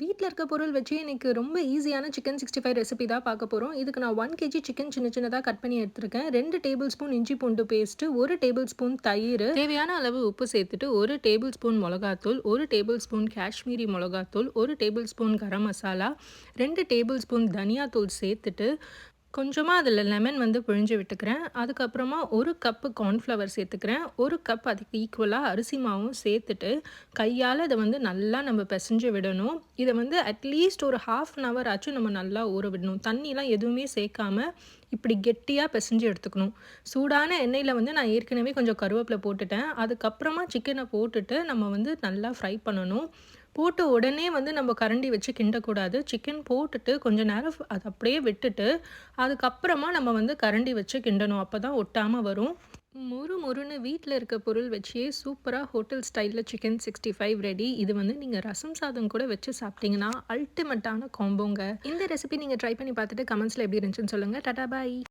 வீட்ல இருக்க பொருள் வச்சு இன்னைக்கு ரொம்ப ஈஸியான சிக்கன் 65 ரெசிபி தான் பார்க்க போறோம். இதுக்கு நான் 1 கேஜி சிக்கன் சின்ன சின்னதா கட் பண்ணி எடுத்துருக்கேன். 2 டேபிள் ஸ்பூன் இஞ்சி பூண்டு பேஸ்ட், 1 டேபிள் ஸ்பூன் தயிர், தேவையான அளவு உப்பு சேர்த்துட்டு 1 டேபிள் ஸ்பூன் மிளகாத்தூள், 1 டேபிள் ஸ்பூன் காஷ்மீரி மிளகாத்தூள், 1 table spoon garam masala, 2 table spoon தனியாத்தூள் சேர்த்துட்டு கொஞ்சமா அதில லெமன் வந்து பிழிஞ்சு விட்டுக்கிறேன். அதுக்கப்புறமா 1 கப்பு கார்ன்ஃப்ளவர் சேர்த்துக்கிறேன். 1 கப் அதுக்கு ஈக்குவலா அரிசி மாவும் சேர்த்துட்டு, கையால இத வந்து நல்லா நம்ம பெசஞ்சு விடணும். இத வந்து அட்லீஸ்ட் ஒரு 1/2 அன் ஹவர் ஆச்சும் நம்ம நல்லா ஊற விடணும். தண்ணிலாம் எதுவுமே சேர்க்காம, இப்படி கெட்டியா பெசஞ்சு எடுத்துக்கணும். சூடான எண்ணெயில வந்து நான் ஏற்கனவே கொஞ்சம் கருவேப்பில போட்டுட்டேன். அதுக்கப்புறமா சிக்கன போட்டுட்டு நம்ம வந்து நல்லா ஃப்ரை பண்ணணும். போட்ட உடனே வந்து நம்ம கரண்டி வச்சு கிண்டக்கூடாது. சிக்கன் போட்டுட்டு கொஞ்ச நேரம் அத அப்படியே விட்டுட்டு, அதுக்கப்புறமா நம்ம வந்து கரண்டி வச்சு கிண்டணும். அப்பதான் ஒட்டாம வரும். மொறு மொறுன்னு வீட்ல இருக்க பொருள் வச்சே சூப்பரா ஹோட்டல் ஸ்டைல்ல சிக்கன் 65 ரெடி. இது வந்து நீங்க ரசம் சாதம் கூட வச்சு சாப்பிட்டீங்கன்னா, அல்டிமேட்டான காம்போங்க. இந்த ரெசிபி நீங்க ட்ரை பண்ணி பார்த்துட்டு கமெண்ட்ஸ்ல எப்படி இருந்துச்சுன்னு சொல்லுங்க. டாடா பாய்.